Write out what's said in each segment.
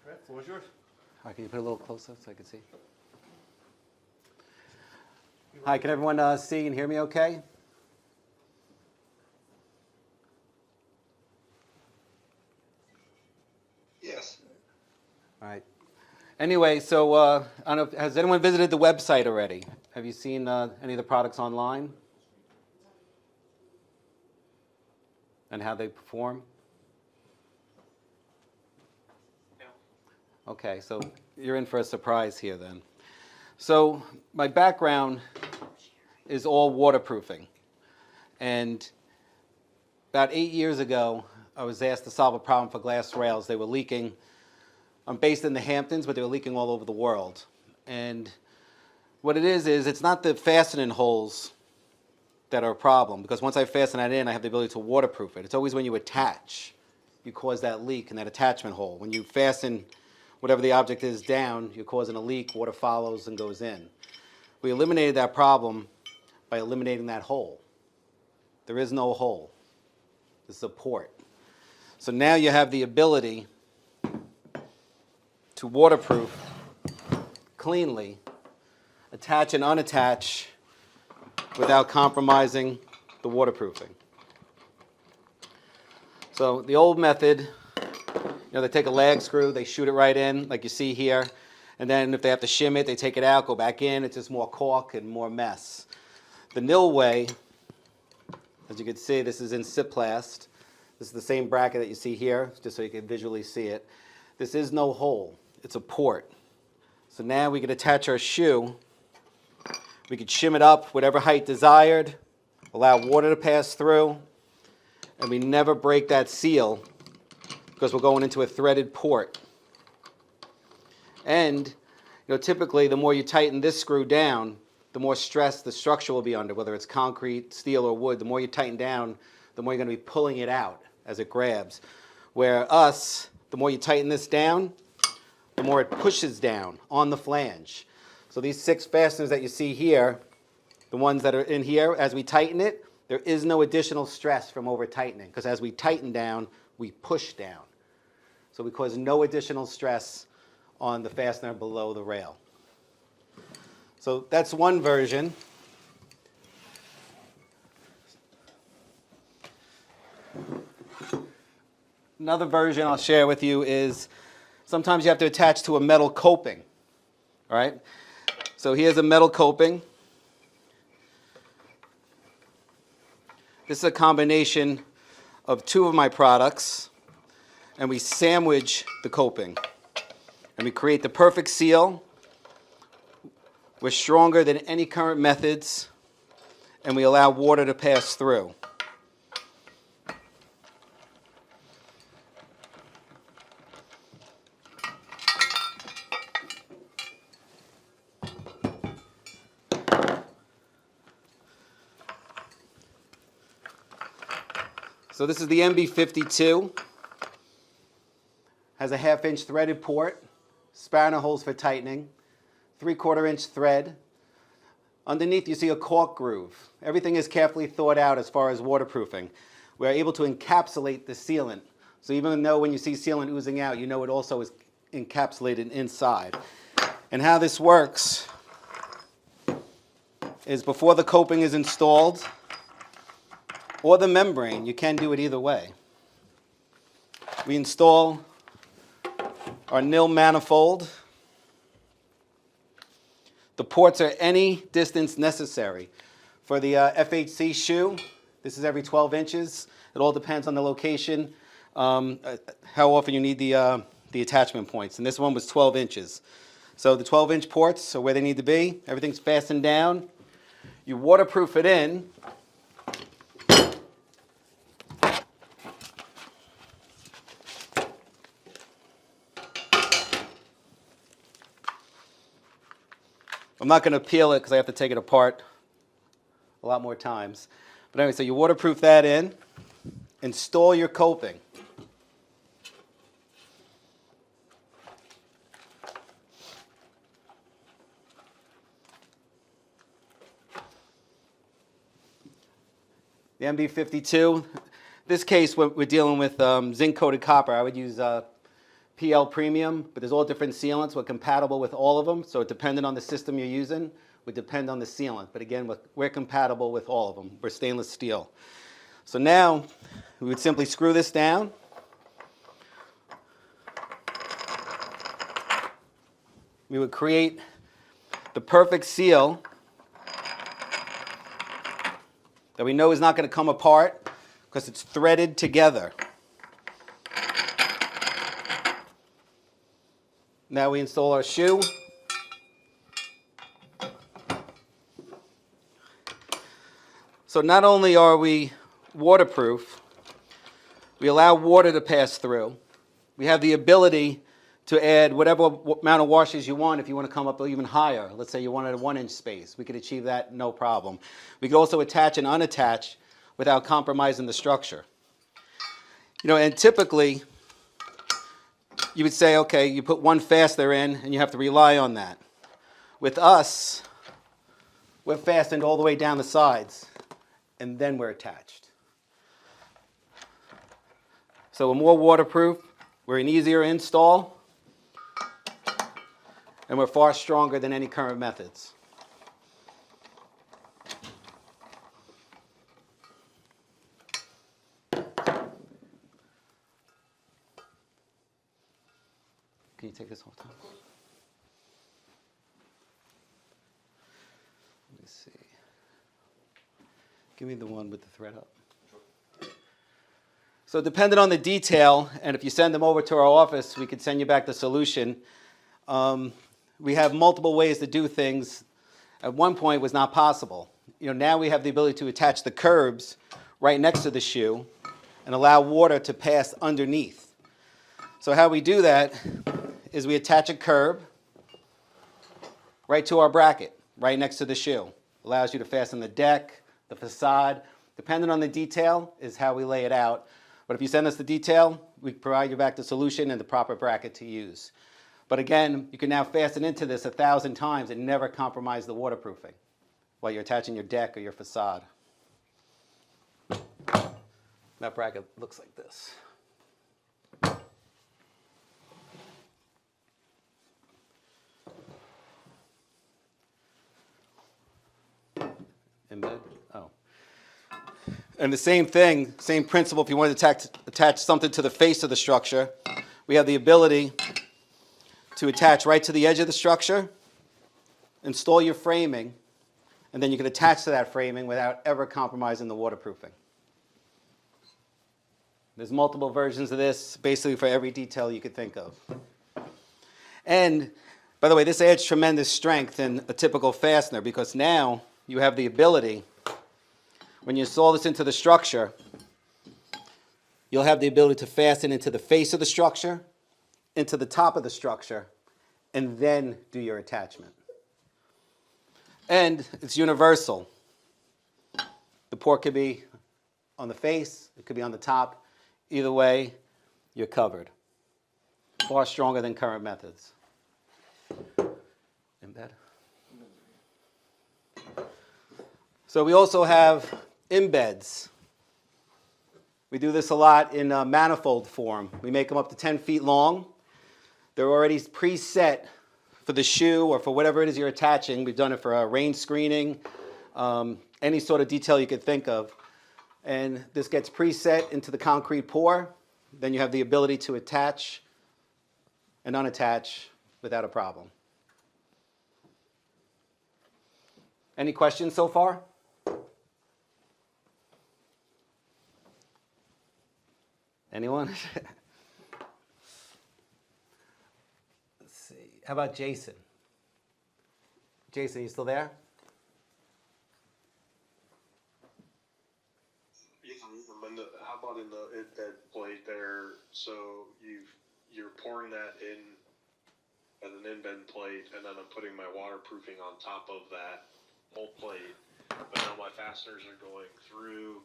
All right, floor is yours. All right, can you put it a little closer so I can see? Hi, can everyone see and hear me okay? Yes. All right. Anyway, so I don't know, has anyone visited the website already? Have you seen any of the products online? And how they perform? No. Okay, so you're in for a surprise here then. So my background is all waterproofing. And about 8 years ago, I was asked to solve a problem for glass rails. They were leaking. I'm based in the Hamptons, but they were leaking all over the world. And what it is it's not the fastening holes that are a problem, because once I fasten that in, I have the ability to waterproof it. It's always when you attach, you cause that leak in that attachment hole. When you fasten whatever the object is down, you're causing a leak, water follows and goes in. We eliminated that problem by eliminating that hole. There is no hole. It's a port. So now you have the ability to waterproof cleanly, attach and unattach without compromising the waterproofing. So the old method, they take a lag screw, they shoot it right in, like you see here, and then if they have to shim it, they take it out, go back in. It's just more caulk and more mess. The Nil way, as you can see, this is in Siplast. This is the same bracket that you see here, just so you can visually see it. This is no hole. It's a port. So now we can attach our shoe. We could shim it up whatever height desired, allow water to pass through, and we never break that seal because we're going into a threaded port. And typically the more you tighten this screw down, the more stress the structure will be under, whether it's concrete, steel, or wood. The more you tighten down, the more you're going to be pulling it out as it grabs. Where the more you tighten this down, the more it pushes down on the flange. So these 6 fasteners that you see here, the ones that are in here, as we tighten it, there is no additional stress from over tightening, because as we tighten down, we push down. So we cause no additional stress on the fastener below the rail. So that's one version. Another version I'll share with you is sometimes you have to attach to a metal coping. All right? So here's a metal coping. This is a combination of 2 of my products, and we sandwich the coping. And we create the perfect seal. We're stronger than any current methods, and we allow water to pass through. So this is the MB52. Has a 1/2 inch threaded port, spanner holes for tightening, 3/4 inch thread. Underneath you see a caulk groove. Everything is carefully thought out as far as waterproofing. We're able to encapsulate the sealant. So even though when you see sealant oozing out, you know it also is encapsulated inside. And how this works is before the coping is installed, or the membrane, you can do it either way. We install our Nil manifold. The ports are any distance necessary. For the FHC shoe, this is every 12 inches. It all depends on the location, how often you need the attachment points. And this one was 12 inches. So the 12-inch ports are where they need to be. Everything's fastened down. You waterproof it in. I'm not going to peel it because I have to take it apart a lot more times. But anyway, so you waterproof that in, install your coping. The MB52, this case we're dealing with zinc-coated copper. I would use PL Premium, but there's all different sealants. We're compatible with all of them, so depending on the system you're using, would depend on the sealant. But again, we're compatible with all of them. We're stainless steel. So now we would simply screw this down. We would create the perfect seal that we know is not going to come apart because it's threaded together. Now we install our shoe. So not only are we waterproof, we allow water to pass through. We have the ability to add whatever amount of washers you want if you want to come up even higher. Let's say you wanted a 1-inch space. We could achieve that no problem. We could also attach and unattach without compromising the structure. You know, and typically you would say, okay, you put one fastener in and you have to rely on that. With us, we're fastened all the way down the sides and then we're attached. So we're more waterproof, we're an easier install, and we're far stronger than any current methods. Can you take this whole time? Let me see. Give me the one with the thread up. So depending on the detail, and if you send them over to our office, we could send you back the solution. We have multiple ways to do things. At one point, it was not possible. You know, now we have the ability to attach the curbs right next to the shoe and allow water to pass underneath. So how we do that is we attach a curb right to our bracket, right next to the shoe. Allows you to fasten the deck, the facade. Depending on the detail is how we lay it out. But if you send us the detail, we provide you back the solution and the proper bracket to use. But again, you can now fasten into this 1,000 times and never compromise the waterproofing while you're attaching your deck or your facade. That bracket looks like this. Embed? Oh. And the same thing, same principle, if you want to attach something to the face of the structure, we have the ability to attach right to the edge of the structure, install your framing, and then you can attach to that framing without ever compromising the waterproofing. There's multiple versions of this, basically for every detail you could think of. And, by the way, this adds tremendous strength in a typical fastener because now you have the ability, when you install this into the structure, you'll have the ability to fasten into the face of the structure, into the top of the structure, and then do your attachment. And it's universal. The port could be on the face, it could be on the top. Either way, you're covered. Far stronger than current methods. Embed. So we also have embeds. We do this a lot in manifold form. We make them up to 10 feet long. They're already preset for the shoe or for whatever it is you're attaching. We've done it for rain screening, any sort of detail you could think of. And this gets preset into the concrete pour. Then you have the ability to attach and unattach without a problem. Any questions so far? Anyone? Let's see. How about Jason? Jason, you still there? Yeah, how about in the embed plate there? So you're pouring that in as an embed plate, and then I'm putting my waterproofing on top of that whole plate. But now my fasteners are going through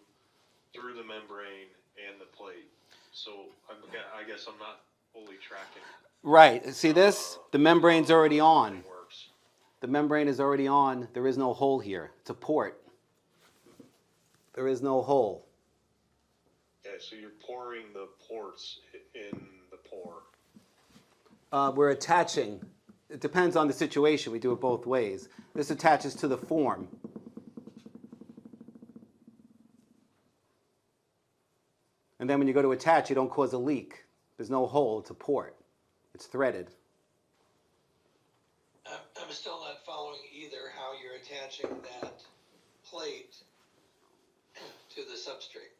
the membrane and the plate. So I guess I'm not fully tracking. Right. See this? The membrane's already on. Works. The membrane is already on. There is no hole here. It's a port. There is no hole. Okay, so you're pouring the ports in the pour. we're attaching. It depends on the situation. We do it both ways. This attaches to the form. And then when you go to attach, you don't cause a leak. There's no hole. It's a port. It's threaded. I'm still not following either how you're attaching that plate to the substrate.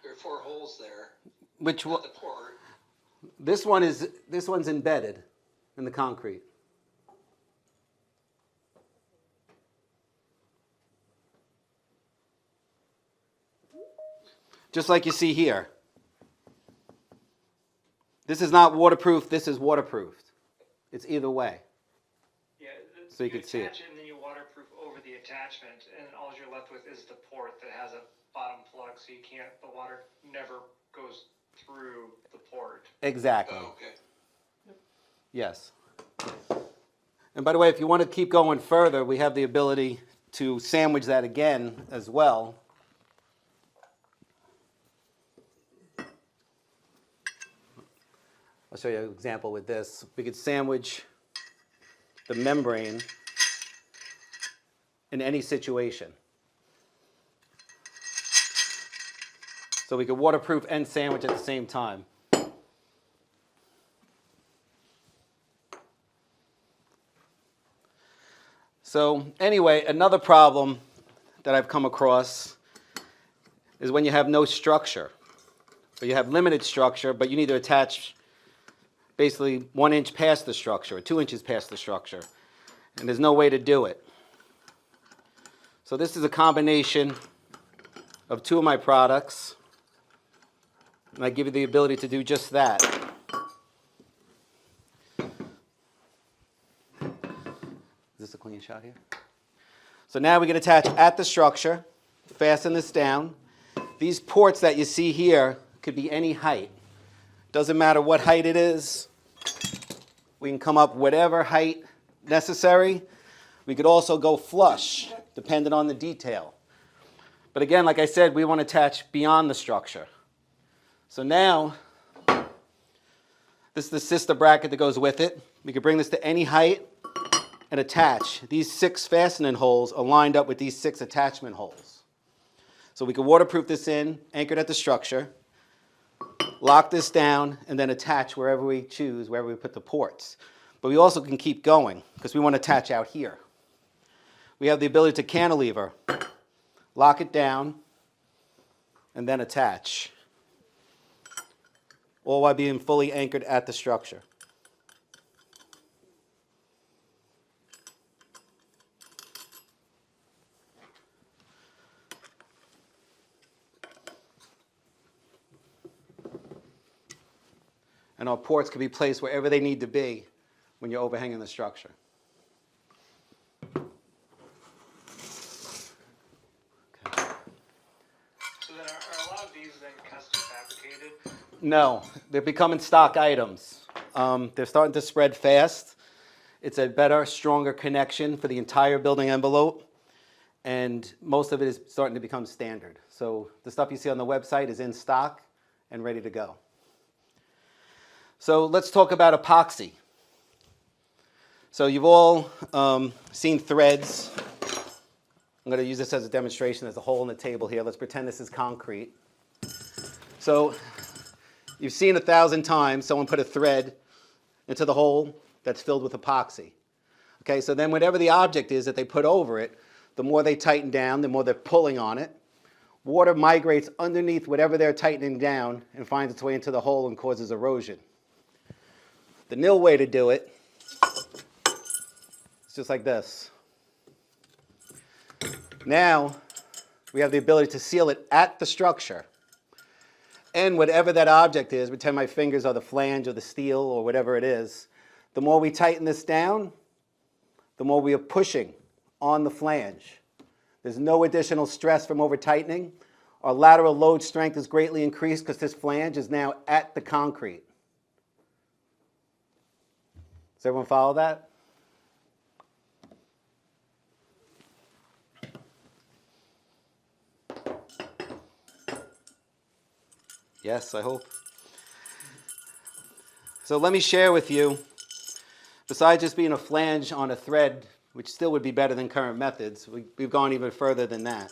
There are 4 holes there. Which one? The port. This one's embedded in the concrete. Just like you see here. This is not waterproof, this is waterproofed. It's either way. Yeah, So you can see it. attach it and then you waterproof over the attachment, and all you're left with is the port that has a bottom plug, so you can't, the water never goes through the port. Exactly. Oh, okay. Yes. And by the way, if you want to keep going further, we have the ability to sandwich that again as well. I'll show you an example with this. We could sandwich the membrane in any situation. So we could waterproof and sandwich at the same time. So anyway, another problem that I've come across is when you have no structure. Or you have limited structure, but you need to attach basically 1 inch past the structure, or 2 inches past the structure. And there's no way to do it. So this is a combination of 2 of my products. And I give you the ability to do just that. Is this a clean shot here? So now we can attach at the structure, fasten this down. These ports that you see here could be any height. Doesn't matter what height it is. We can come up whatever height necessary. We could also go flush, depending on the detail. But again, like I said, we want to attach beyond the structure. So now, this is the sister bracket that goes with it. We could bring this to any height and attach. These 6 fastening holes are lined up with these 6 attachment holes. So we can waterproof this in, anchored at the structure, lock this down, and then attach wherever we choose, wherever we put the ports. But we also can keep going, because we want to attach out here. We have the ability to cantilever, lock it down, and then attach, all while being fully anchored at the structure. And our ports can be placed wherever they need to be when you're overhanging the structure. So then are a lot of these then custom fabricated? No, they're becoming stock items. They're starting to spread fast. It's a better, stronger connection for the entire building envelope. And most of it is starting to become standard. So the stuff you see on the website is in stock and ready to go. So let's talk about epoxy. So you've all seen threads. I'm going to use this as a demonstration. There's a hole in the table here. Let's pretend this is concrete. So you've seen 1,000 times someone put a thread into the hole that's filled with epoxy. Okay, so then whatever the object is that they put over it, the more they tighten down, the more they're pulling on it. Water migrates underneath whatever they're tightening down and finds its way into the hole and causes erosion. The nil way to do it is just like this. Now, we have the ability to seal it at the structure. And whatever that object is, pretend my fingers are the flange or the steel or whatever it is, the more we tighten this down, the more we are pushing on the flange. There's no additional stress from over-tightening. Our lateral load strength is greatly increased because this flange is now at the concrete. Does everyone follow that? Yes, I hope. So let me share with you, besides just being a flange on a thread, which still would be better than current methods, we've gone even further than that.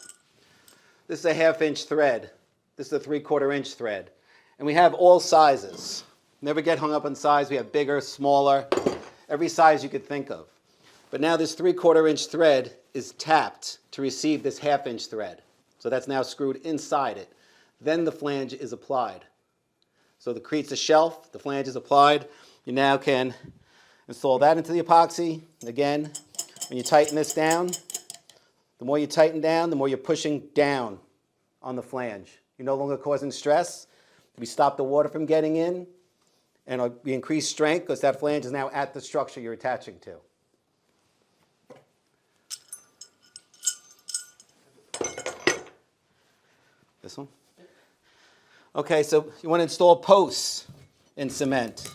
This is a 1/2 inch thread. This is a 3/4 inch thread. And we have all sizes. Never get hung up on size. We have bigger, smaller, every size you could think of. But now this 3/4 inch thread is tapped to receive this 1/2 inch thread. So that's now screwed inside it. Then the flange is applied. So it creates a shelf, the flange is applied. You now can install that into the epoxy. Again, when you tighten this down, the more you tighten down, the more you're pushing down on the flange. You're no longer causing stress. We stop the water from getting in, and we increase strength because that flange is now at the structure you're attaching to. This one? Okay, so you want to install posts in cement.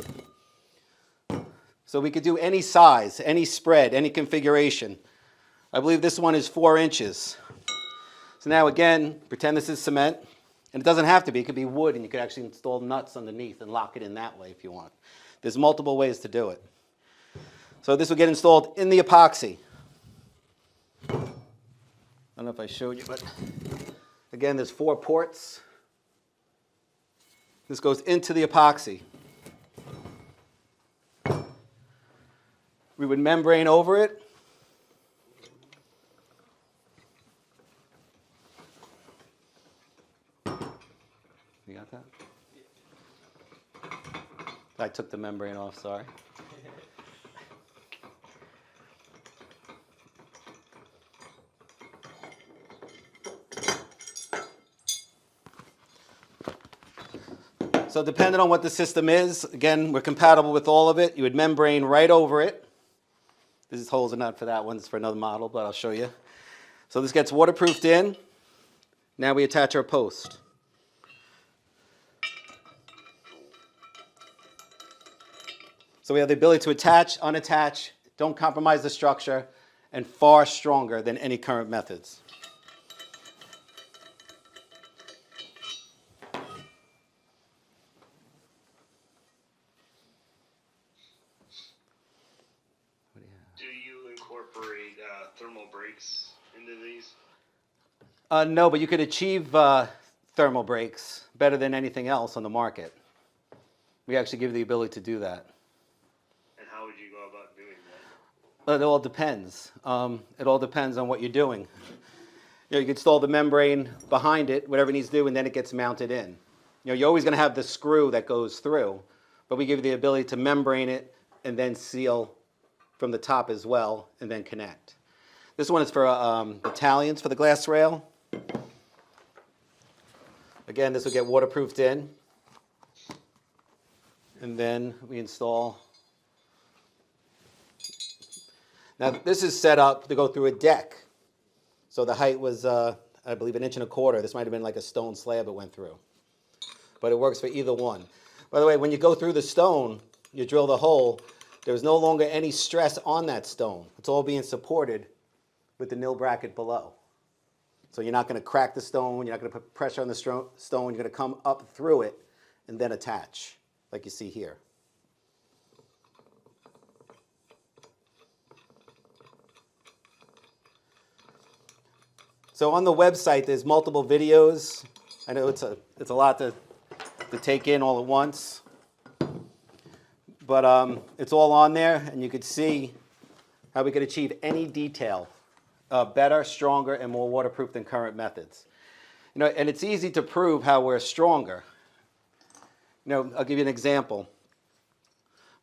So we could do any size, any spread, any configuration. I believe this one is 4 inches. So now again, pretend this is cement. And it doesn't have to be. It could be wood, and you could actually install nuts underneath and lock it in that way if you want. There's multiple ways to do it. So this will get installed in the epoxy. I don't know if I showed you, but again, there's 4 ports. This goes into the epoxy. We would membrane over it. You got that? I took the membrane off, sorry. So depending on what the system is, again, we're compatible with all of it. You would membrane right over it. These holes are not for that one, it's for another model, but I'll show you. So this gets waterproofed in. Now we attach our post. So we have the ability to attach, unattach, don't compromise the structure, and far stronger than any current methods. Do you incorporate thermal breaks into these? No, but you could achieve thermal breaks better than anything else on the market. We actually give you the ability to do that. And how would you go about doing that? But it all depends. It all depends on what you're doing. You can install the membrane behind it, whatever it needs to do, and then it gets mounted in. You're always going to have the screw that goes through, but we give you the ability to membrane it and then seal from the top as well, and then connect. This one is for Italians for the glass rail. Again, this will get waterproofed in. And then we install. Now this is set up to go through a deck. So the height was, I believe, 1.25 inches. This might have been like a stone slab it went through. But it works for either one. By the way, when you go through the stone, you drill the hole, there's no longer any stress on that stone. It's all being supported with the nil bracket below. So you're not going to crack the stone, you're not going to put pressure on the stone, you're going to come up through it and then attach, like you see here. So on the website, there's multiple videos. I know it's a lot to take in all at once. But it's all on there, and you could see how we could achieve any detail better, stronger, and more waterproof than current methods. And it's easy to prove how we're stronger. I'll give you an example.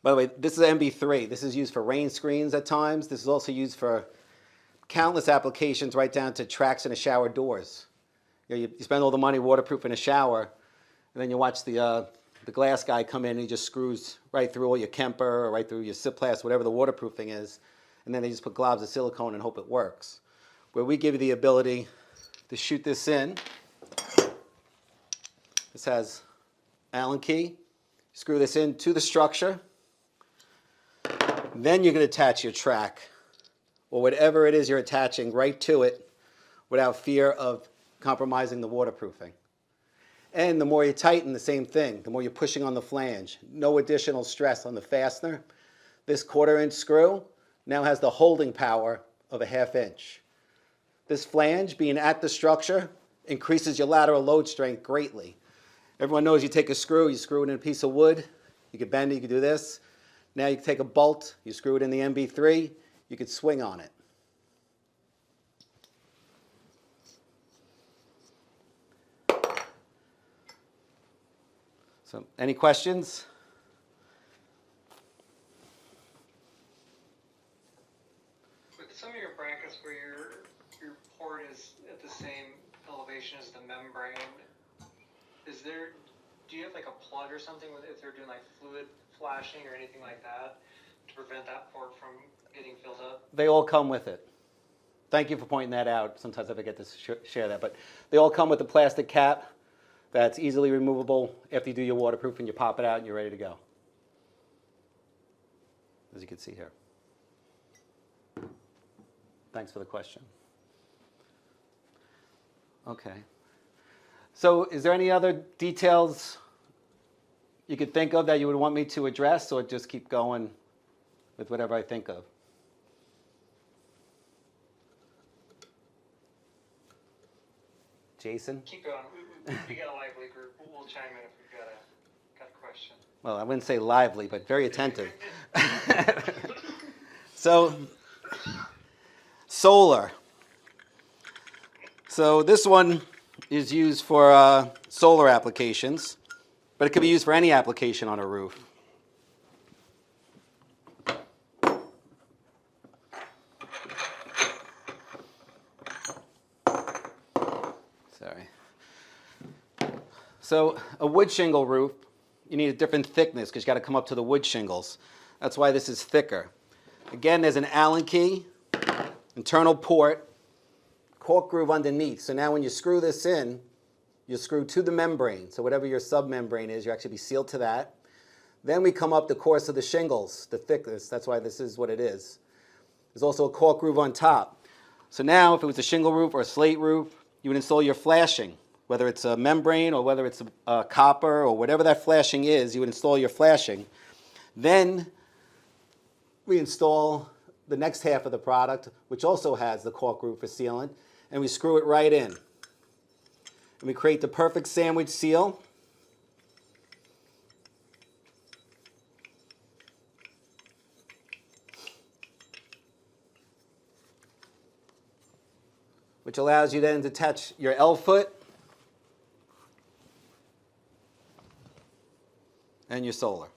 By the way, this is MB3. This is used for rain screens at times. This is also used for countless applications, right down to tracks in a shower doors. You spend all the money waterproofing a shower, and then you watch the glass guy come in and he just screws right through all your Kemper or right through your Siplast, whatever the waterproofing is, and then they just put globs of silicone and hope it works. Where we give you the ability to shoot this in. This has Allen key. Screw this into the structure. Then you can attach your track or whatever it is you're attaching right to it without fear of compromising the waterproofing. And the more you tighten, the same thing. The more you're pushing on the flange. No additional stress on the fastener. This 1/4 inch screw now has the holding power of a 1/2 inch. This flange, being at the structure, increases your lateral load strength greatly. Everyone knows you take a screw, you screw it in a piece of wood, you could bend it, you could do this. Now you can take a bolt, you screw it in the MB3, you could swing on it. So, any questions? With some of your brackets where your port is at the same elevation as the membrane, do you have like a plug or something with if they're doing like fluid flashing or anything like that to prevent that port from getting filled up? They all come with it. Thank you for pointing that out. Sometimes I forget to share that, but they all come with a plastic cap that's easily removable. After you do your waterproofing, you pop it out and you're ready to go. As you can see here. Thanks for the question. Okay. So is there any other details you could think of that you would want me to address, or just keep going with whatever I think of? Jason? Keep going. We got a lively group. We'll chime in if we've got a question. Well, I wouldn't say lively, but very attentive. So, solar. So this one is used for solar applications, but it could be used for any application on a roof. Sorry. So a wood shingle roof, you need a different thickness because you got to come up to the wood shingles. That's why this is thicker. Again, there's an Allen key, internal port, cork groove underneath. So now when you screw this in, you screw to the membrane. So whatever your submembrane is, you actually be sealed to that. Then we come up the course of the shingles, the thickness. That's why this is what it is. There's also a cork groove on top. So now if it was a shingle roof or a slate roof, you would install your flashing. Whether it's a membrane or whether it's a copper or whatever that flashing is, you would install your flashing. Then we install the next half of the product, which also has the cork groove for sealant, and we screw it right in. And we create the perfect sandwich seal. Which allows you then to attach your L-foot and your solar.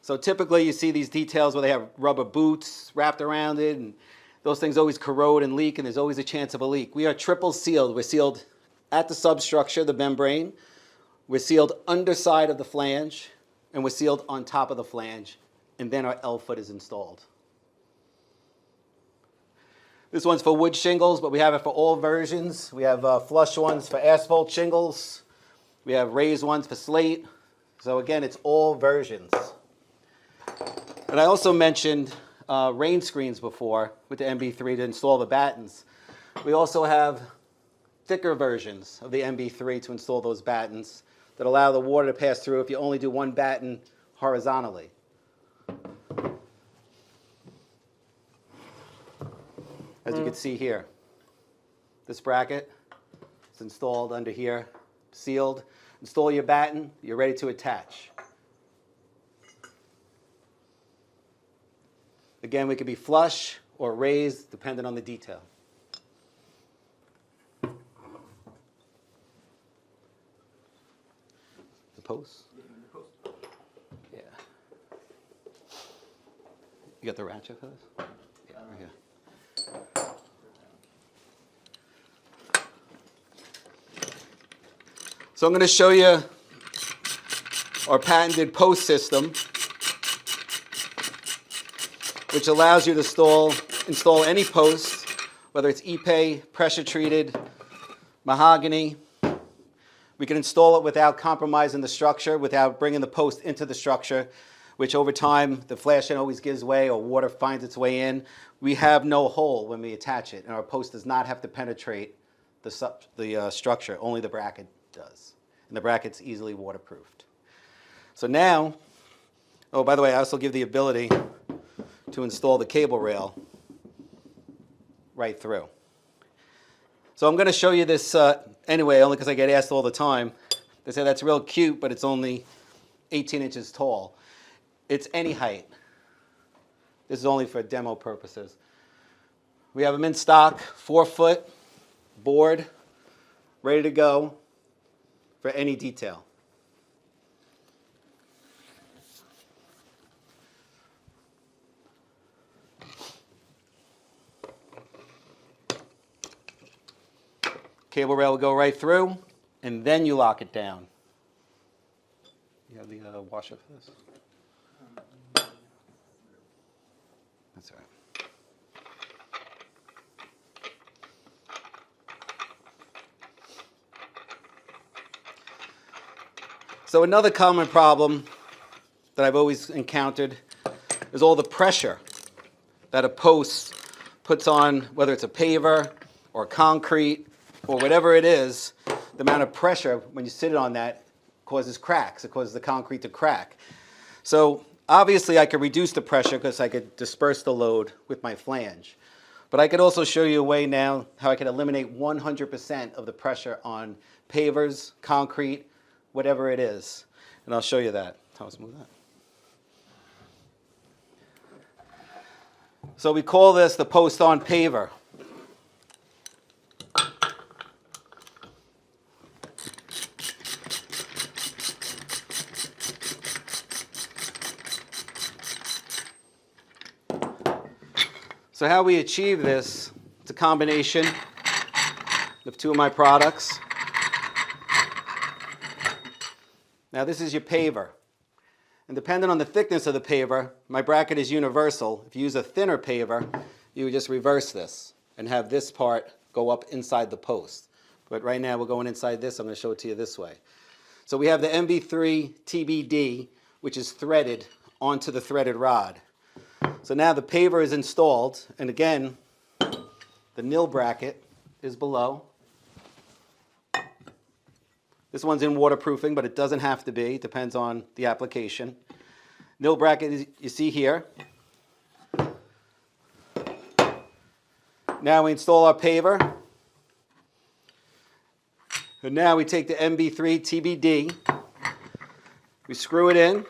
So typically you see these details where they have rubber boots wrapped around it, and those things always corrode and leak, and there's always a chance of a leak. We are triple sealed. We're sealed at the substructure, the membrane. We're sealed underside of the flange, and we're sealed on top of the flange, and then our L-foot is installed. This one's for wood shingles, but we have it for all versions. We have flush ones for asphalt shingles. We have raised ones for slate. So again, it's all versions. And I also mentioned rain screens before with the MB3 to install the battens. We also have thicker versions of the MB3 to install those battens that allow the water to pass through if you only do one batten horizontally. As you can see here, this bracket is installed under here, sealed. Install your batten, you're ready to attach. Again, we could be flush or raised, depending on the detail. The post? Yeah. You got the ratchet for this? Yeah, right here. So I'm going to show you our patented post system, which allows you to install any post, whether it's Ipe, pressure treated, mahogany. We can install it without compromising the structure, without bringing the post into the structure, which over time the flashing always gives way or water finds its way in. We have no hole when we attach it, and our post does not have to penetrate the structure. Only the bracket does. And the bracket's easily waterproofed. So now, oh, by the way, I also give the ability to install the cable rail right through. So I'm going to show you this anyway, only because I get asked all the time. They say that's real cute, but it's only 18 inches tall. It's any height. This is only for demo purposes. We have them in stock, 4-foot board, ready to go for any detail. Cable rail will go right through, and then you lock it down. You have the washer for this? That's all right. So another common problem that I've always encountered is all the pressure that a post puts on, whether it's a paver or concrete or whatever it is. The amount of pressure when you sit on that causes cracks. It causes the concrete to crack. So obviously I could reduce the pressure because I could disperse the load with my flange. But I could also show you a way now how I could eliminate 100% of the pressure on pavers, concrete, whatever it is. And I'll show you that. How to smooth that. So we call this the post-on paver. So how we achieve this, it's a combination of two of my products. Now this is your paver. And depending on the thickness of the paver, my bracket is universal. If you use a thinner paver, you would just reverse this and have this part go up inside the post. But right now we're going inside this. I'm going to show it to you this way. So we have the MV3 TBD, which is threaded onto the threaded rod. So now the paver is installed, and again, the nil bracket is below. This one's in waterproofing, but it doesn't have to be. It depends on the application. Nil bracket you see here. Now we install our paver. And now we take the MB3 TBD. We screw it in.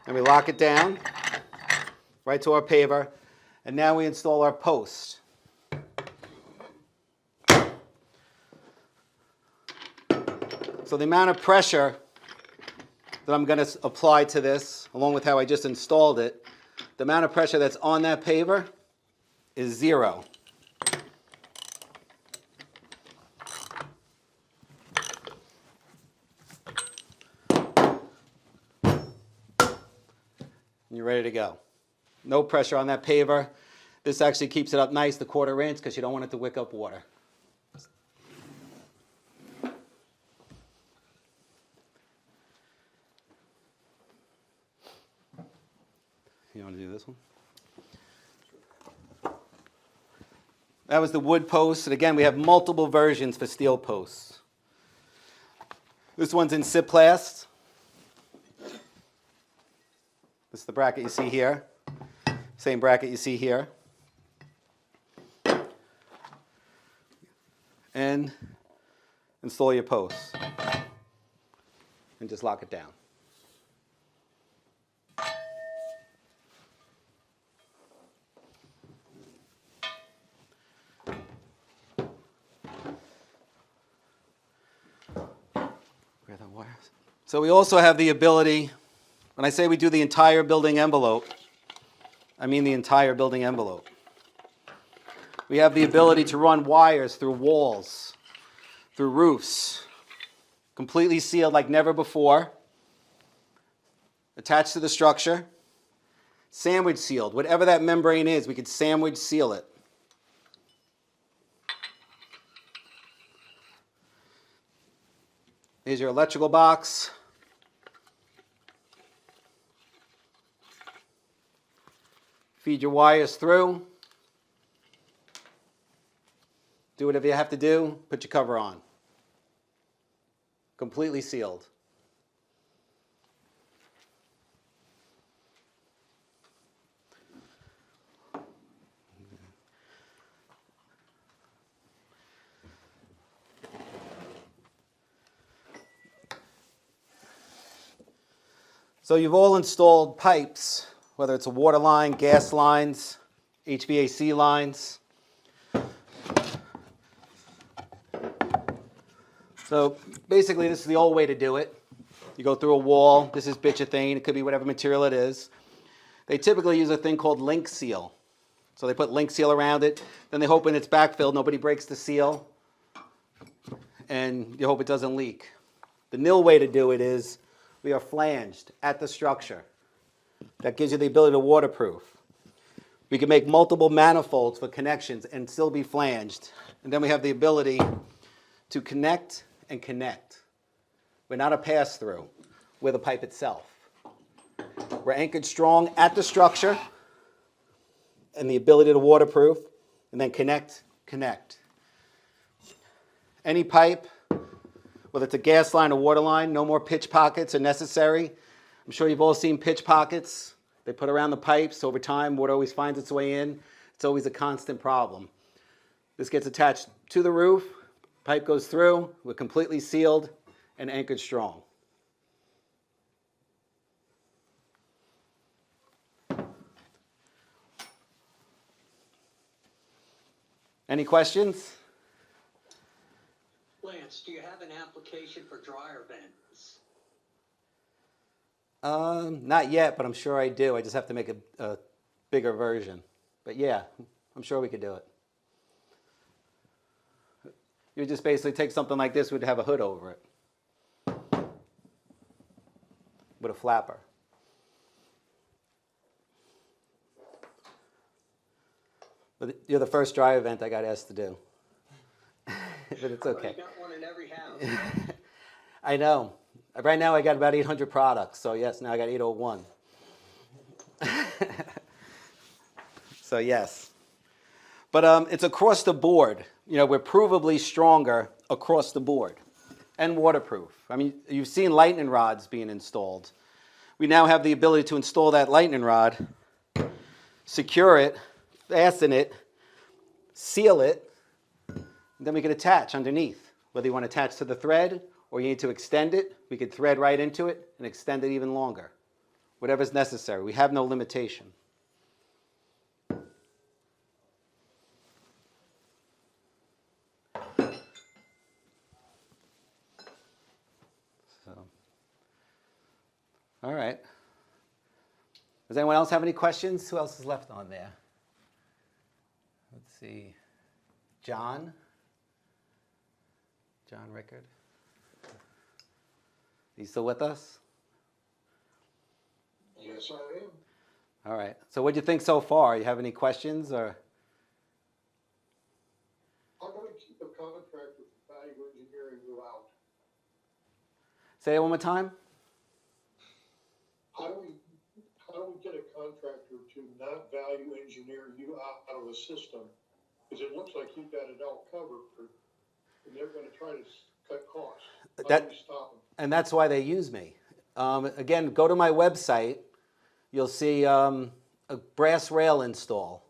And we lock it down right to our paver. And now we install our post. So the amount of pressure that I'm going to apply to this, along with how I just installed it, the amount of pressure that's on that paver is 0. You're ready to go. No pressure on that paver. This actually keeps it up nice, the 1/4 inch, because you don't want it to wick up water. You want to do this one? That was the wood post. And again, we have multiple versions for steel posts. This one's in Siplast. This is the bracket you see here. Same bracket you see here. And install your posts. And just lock it down. Grab the wires. So we also have the ability, when I say we do the entire building envelope, I mean the entire building envelope. We have the ability to run wires through walls, through roofs, completely sealed like never before, attached to the structure, sandwich sealed. Whatever that membrane is, we could sandwich seal it. Here's your electrical box. Feed your wires through. Do whatever you have to do. Put your cover on. Completely sealed. So you've all installed pipes, whether it's a water line, gas lines, HVAC lines. So basically this is the old way to do it. You go through a wall, this is bituthane, it could be whatever material it is. They typically use a thing called link seal. So they put link seal around it, then they hope when it's backfilled nobody breaks the seal, and you hope it doesn't leak. The nil way to do it is we are flanged at the structure. That gives you the ability to waterproof. We can make multiple manifolds for connections and still be flanged. And then we have the ability to connect and connect. We're not a pass-through. We're the pipe itself. We're anchored strong at the structure and the ability to waterproof, and then connect. Any pipe, whether it's a gas line or water line, no more pitch pockets are necessary. I'm sure you've all seen pitch pockets. They put around the pipes. Over time, water always finds its way in. It's always a constant problem. This gets attached to the roof. Pipe goes through. We're completely sealed and anchored strong. Any questions? Lance, do you have an application for dryer vents? Not yet, but I'm sure I do. I just have to make a bigger version. But yeah, I'm sure we could do it. You would just basically take something like this, would have a hood over it with a flapper. But you're the first dryer vent I got asked to do. But it's okay. Well, you got one in every house. I know. Right now I got about 800 products, so yes, now I got 801. So yes. But it's across the board. You know, we're provably stronger across the board and waterproof. I mean, you've seen lightning rods being installed. We now have the ability to install that lightning rod, secure it, fasten it, seal it, and then we can attach underneath. Whether you want to attach to the thread or you need to extend it, we could thread right into it and extend it even longer. Whatever's necessary. We have no limitation. So, all right. Does anyone else have any questions? Who else is left on there? Let's see. John Rickard. You still with us? Yes, I am. All right. So what do you think so far? You have any questions or? I'm going to keep a contract with Value Engineering you out. Say it one more time. How do we get a contractor to not value engineer you out of the system? Because it looks like you've got it all covered, and they're going to try to cut costs. How do we stop them? And that's why they use me. Again, go to my website. You'll see a brass rail install.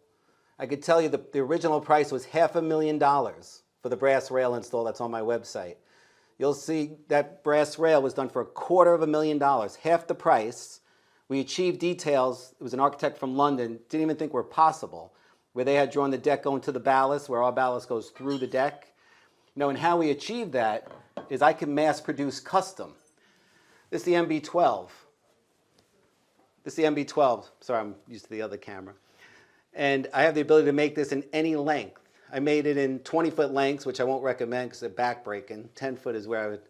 I could tell you the original price was $500,000 for the brass rail install that's on my website. You'll see that brass rail was done for $250,000, half the price. We achieved details. It was an architect from London, didn't even think were possible, where they had drawn the deck going to the ballast, where our ballast goes through the deck. You know, and how we achieved that is I can mass produce custom. This is the MB12. This is the MB12. Sorry, I'm used to the other camera. And I have the ability to make this in any length. I made it in 20-foot lengths, which I won't recommend because they're back-breaking. 10-foot is where I would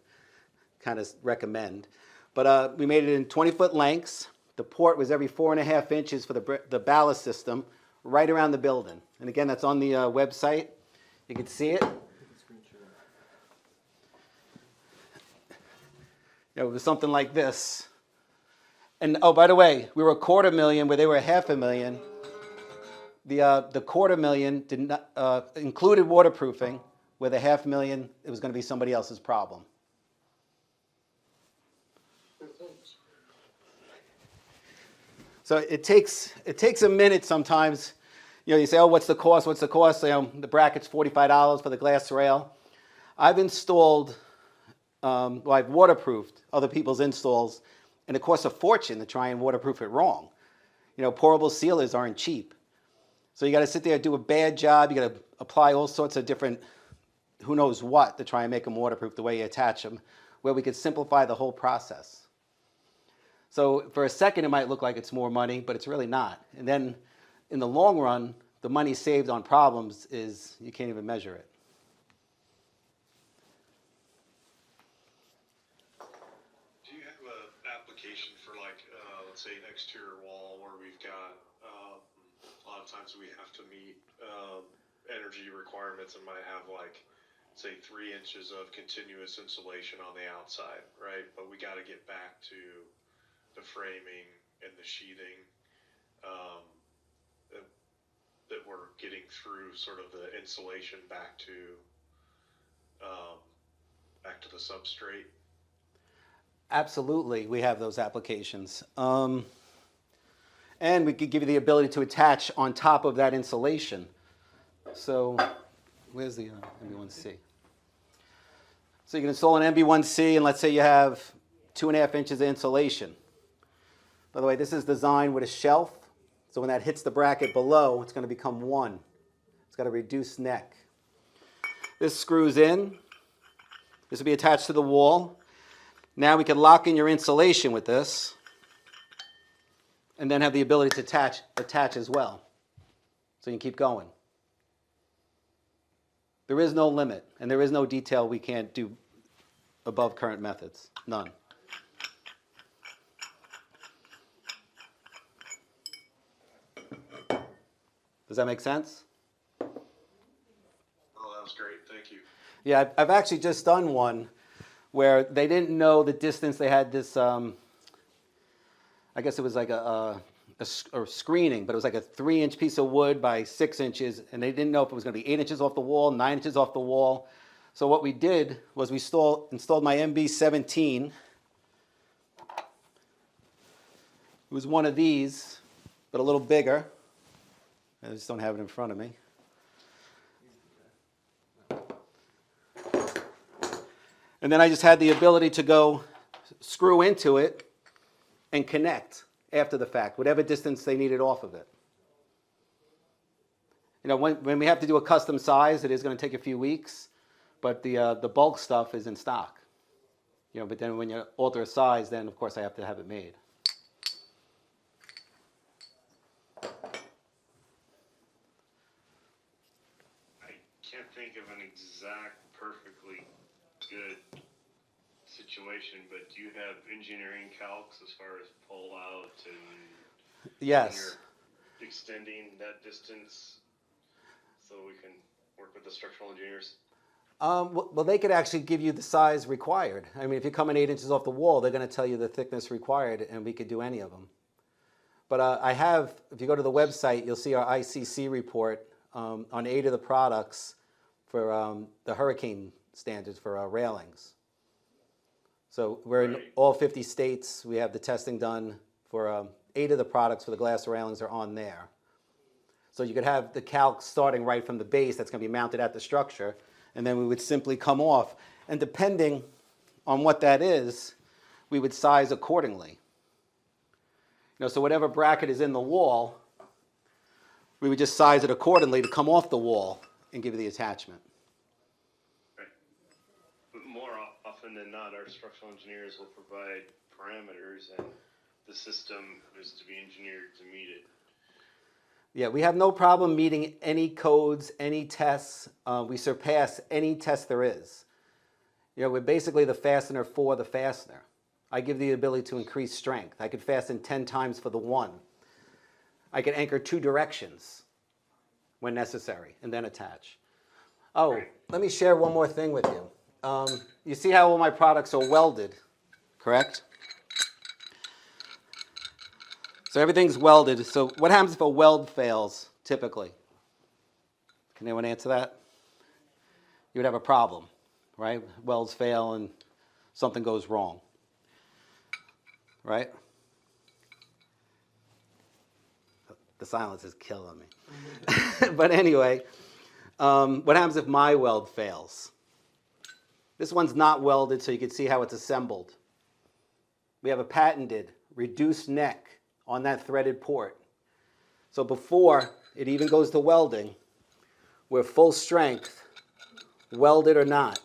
kind of recommend. But we made it in 20-foot lengths. The port was every 4.5 inches for the ballast system, right around the building. And again, that's on the website. You can see it. You know, it was something like this. And oh, by the way, we were $250,000 where they were $500,000. The $250,000 did not, included waterproofing, where the $500,000, it was going to be somebody else's problem. Good things. So it takes a minute sometimes. You know, you say, oh, what's the cost? What's the cost? You know, the bracket's $45 for the glass rail. I've installed, I've waterproofed other people's installs, and it costs a fortune to try and waterproof it wrong. You know, pourable sealers aren't cheap. So you got to sit there and do a bad job. You got to apply all sorts of different, who knows what, to try and make them waterproof the way you attach them, where we could simplify the whole process. So for a second, it might look like it's more money, but it's really not. And then in the long run, the money saved on problems is, you can't even measure it. Do you have an application for like, let's say an exterior wall where we've got, a lot of times we have to meet, energy requirements and might have like, say 3 inches of continuous insulation on the outside, right? But we got to get back to the framing and the sheathing, that we're getting through sort of the insulation back to the substrate. Absolutely, we have those applications. And we could give you the ability to attach on top of that insulation. So where's the MB1C? So you can install an MB1C, and let's say you have 2.5 inches of insulation. By the way, this is designed with a shelf, so when that hits the bracket below, it's going to become 1. It's got a reduced neck. This screws in. This will be attached to the wall. Now we can lock in your insulation with this, and then have the ability to attach as well. So you can keep going. There is no limit, and there is no detail we can't do above current methods. None. Does that make sense? Oh, that was great. Thank you. Yeah, I've actually just done one where they didn't know the distance. They had this, I guess it was like a screening, but it was like a 3-inch piece of wood by 6 inches, and they didn't know if it was going to be 8 inches off the wall, 9 inches off the wall. So what we did was we installed my MB17. It was one of these, but a little bigger. I just don't have it in front of me. And then I just had the ability to go screw into it and connect after the fact, whatever distance they needed off of it. You know, when we have to do a custom size, it is going to take a few weeks, but the bulk stuff is in stock. You know, but then when you alter a size, then of course I have to have it made. I can't think of an exact, perfectly good situation, but do you have engineering calcs as far as pull out and Yes. you're extending that distance so we can work with the structural engineers? Well, they could actually give you the size required. I mean, if you're coming 8 inches off the wall, they're going to tell you the thickness required, and we could do any of them. But I have, if you go to the website, you'll see our ICC report on 8 of the products for the hurricane standards for our railings. So we're in all 50 states. We have the testing done for 8 of the products for the glass railings are on there. So you could have the calc starting right from the base that's going to be mounted at the structure, and then we would simply come off. And depending on what that is, we would size accordingly. You know, so whatever bracket is in the wall, we would just size it accordingly to come off the wall and give you the attachment. Right. But more often than not, our structural engineers will provide parameters and the system is to be engineered to meet it. Yeah, we have no problem meeting any codes, any tests. We surpass any test there is. You know, we're basically the fastener for the fastener. I give the ability to increase strength. I could fasten 10 times for the one. I could anchor 2 directions when necessary and then attach. Oh, let me share one more thing with you. You see how all my products are welded, correct? So everything's welded. So what happens if a weld fails? typically? Can anyone answer that? You would have a problem, right? Welds fail and something goes wrong, right? The silence is killing me. But anyway, what happens if my weld fails? This one's not welded, so you can see how it's assembled. We have a patented reduced neck on that threaded port. So before it even goes to welding, we're full strength, welded or not.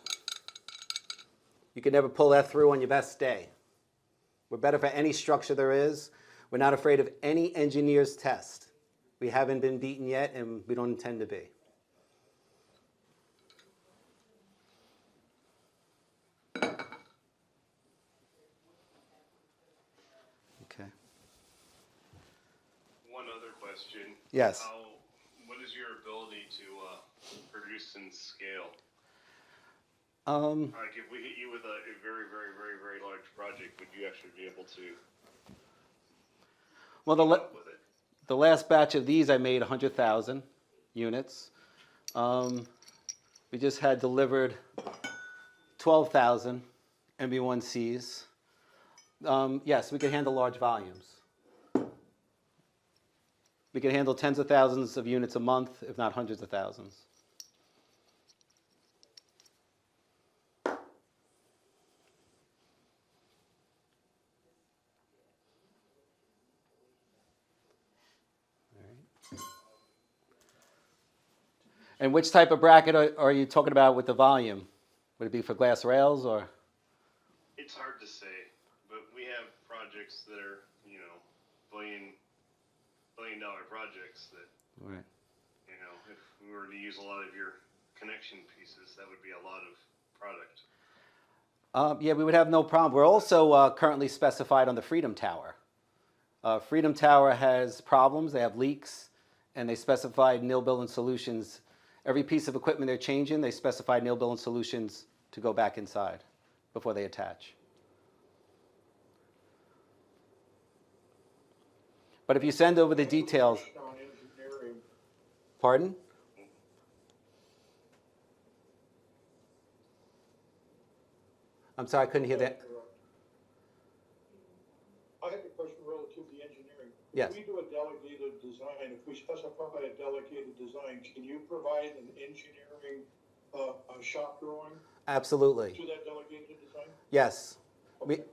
You can never pull that through on your best day. We're better for any structure there is. We're not afraid of any engineer's test. We haven't been beaten yet, and we don't intend to be. Okay. One other question. Yes. What is your ability to produce and scale? Um, Like if we hit you with a very, very, very, very large project, would you actually be able to well, keep up with it? the last batch of these I made 100,000 units. We just had delivered 12,000 MB1Cs. Yes, we can handle large volumes. We can handle tens of thousands of units a month, if not hundreds of thousands. And which type of bracket are you talking about with the volume? Would it be for glass rails or? It's hard to say, but we have projects that are, billion dollar projects that, Right. if we were to use a lot of your connection pieces, that would be a lot of product. Yeah, we would have no problem. We're also currently specified on the Freedom Tower. Freedom Tower has problems. They have leaks, and they specified Neil Building Solutions. Every piece of equipment they're changing, they specified Neil Building Solutions to go back inside before they attach. But if you send over the details, On engineering, pardon? I'm sorry, I couldn't hear that. I have a question relative to the engineering. Yes. If we do a delegated design, if we specify a delegated design, can you provide an engineering, a shop drawing Absolutely. to that delegated design? Yes.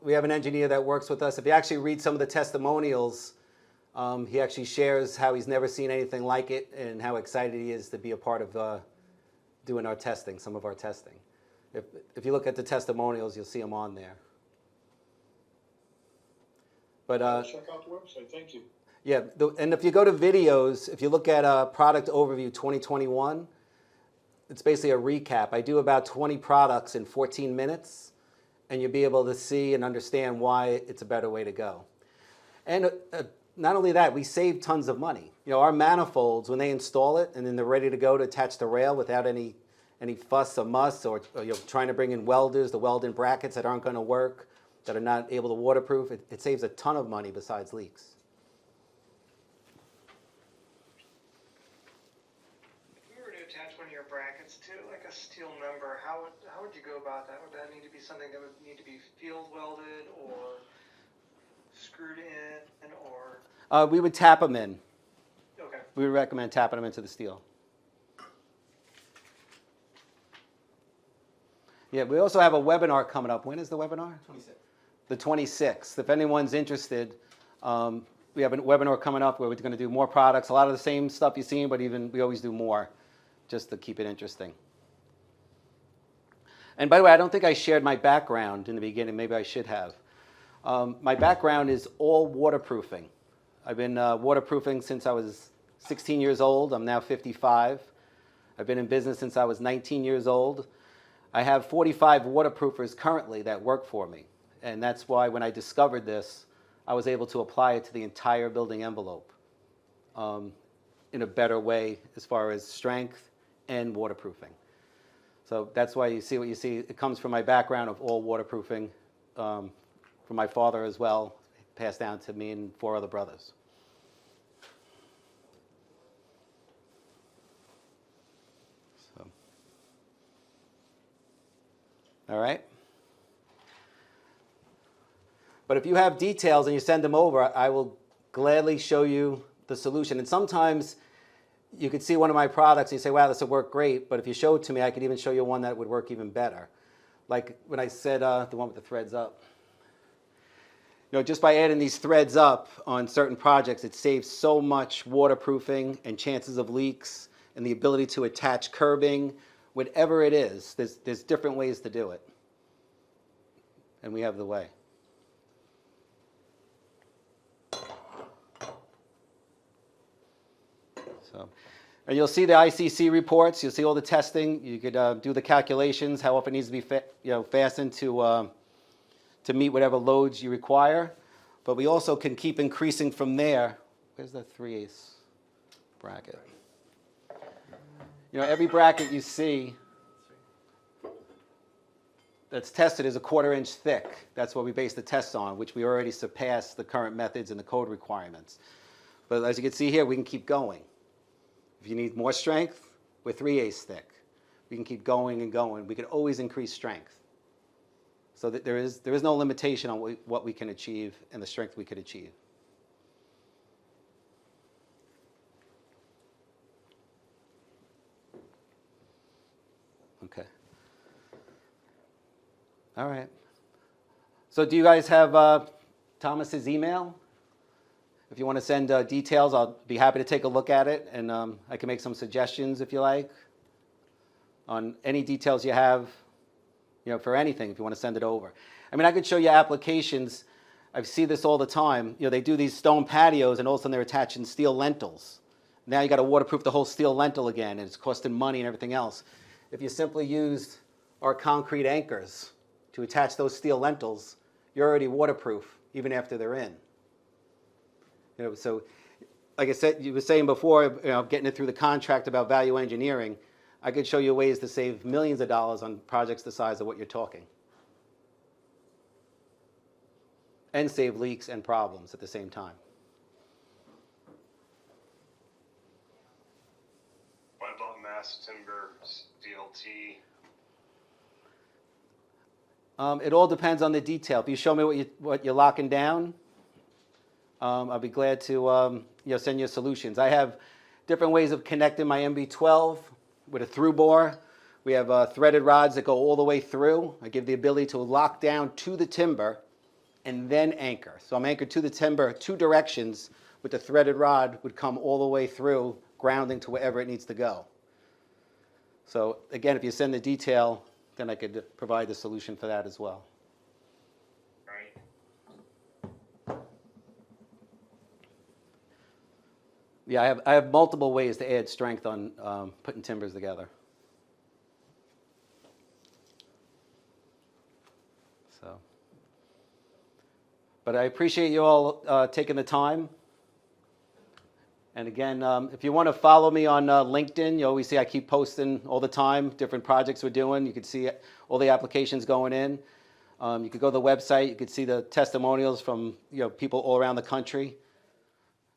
We have an engineer that works with us. If you actually read some of the testimonials, he actually shares how he's never seen anything like it and how excited he is to be a part of doing our testing, some of our testing. If you look at the testimonials, you'll see them on there. But Check out the website, thank you. yeah, and if you go to videos, if you look at Product Overview 2021, it's basically a recap. I do about 20 products in 14 minutes, and you'll be able to see and understand why it's a better way to go. And not only that, we save tons of money. Our manifolds, when they install it and then they're ready to go to attach the rail without any fuss or muss, or you're trying to bring in welders, the weld-in brackets that aren't going to work, that are not able to waterproof, it saves a ton of money besides leaks. If we were to attach one of your brackets to like a steel member, how would you go about that? Would that need to be something that would need to be field welded or screwed in or? We would tap them in. Okay. We would recommend tapping them into the steel. Yeah, we also have a webinar coming up. When is the webinar? 26th. The 26th. If anyone's interested, we have a webinar coming up where we're going to do more products, a lot of the same stuff you've seen, but we always do more just to keep it interesting. And by the way, I don't think I shared my background in the beginning. Maybe I should have. My background is all waterproofing. I've been waterproofing since I was 16 years old. I'm now 55. I've been in business since I was 19 years old. I have 45 waterproofers currently that work for me. And that's why when I discovered this, I was able to apply it to the entire building envelope in a better way as far as strength and waterproofing. So that's why you see what you see. It comes from my background of all waterproofing, from my father as well, passed down to me and 4 other brothers. All right? But if you have details and you send them over, I will gladly show you the solution. And sometimes you could see one of my products and you say, wow, this would work great. But if you show it to me, I could even show you one that would work even better. Like when I said the one with the threads up. You know, just by adding these threads up on certain projects, it saves so much waterproofing and chances of leaks and the ability to attach curbing, whatever it is. There's different ways to do it. And we have the way. So, and you'll see the ICC reports. You'll see all the testing. You could do the calculations, how often it needs to be fastened to meet whatever loads you require. But we also can keep increasing from there. Where's the 3/8 bracket? You know, every bracket you see that's tested is a 1/4 inch thick. That's what we base the tests on, which we already surpassed the current methods and the code requirements. But as you can see here, we can keep going. If you need more strength, we're 3/8 thick. We can keep going and going. We can always increase strength. So that there is no limitation on what we can achieve and the strength we could achieve. Okay. All right. So do you guys have Thomas's email? If you want to send details, I'll be happy to take a look at it, and I can make some suggestions if you like on any details you have, you know, for anything, if you want to send it over. I mean, I could show you applications. I see this all the time. You know, they do these stone patios, and all of a sudden they're attaching steel lentils. Now you got to waterproof the whole steel lentil again, and it's costing money and everything else. If you simply used our concrete anchors to attach those steel lentils, you're already waterproof even after they're in. You know, so like I said, you were saying before, you know, getting it through the contract about value engineering, I could show you ways to save millions of dollars on projects the size of what you're talking. And save leaks and problems at the same time. What about mass timber, DLT? It all depends on the detail. If you show me what you're locking down, I'll be glad to send you solutions. I have different ways of connecting my MB12 with a through bore. We have threaded rods that go all the way through. I give the ability to lock down to the timber and then anchor. So I'm anchored to the timber 2 directions, with the threaded rod would come all the way through, grounding to wherever it needs to go. So again, if you send the detail, then I could provide the solution for that as well. Right. Yeah, I have multiple ways to add strength on putting timbers together. So, but I appreciate you all taking the time. And again, if you want to follow me on LinkedIn, you always see I keep posting all the time, different projects we're doing. You can see all the applications going in. You could go to the website. You could see the testimonials from people all around the country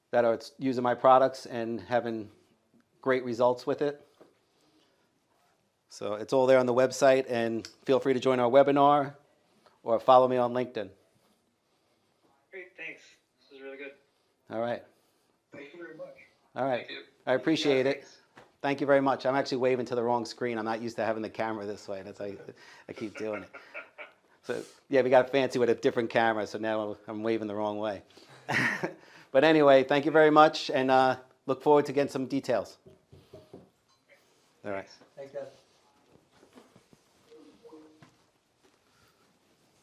that are using my products and having great results with it. So it's all there on the website, and feel free to join our webinar or follow me on LinkedIn. Great, thanks. This is really good. All right. Thank you very much. All right. Thank you. I appreciate Yeah, it. Thank you very much. I'm actually waving to the wrong screen. I'm not used to having the camera this way. That's why I keep doing it. So yeah, we got fancy with a different camera, so now I'm waving the wrong way. But anyway, thank you very much, and look forward to getting some details. All right. Thanks, guys.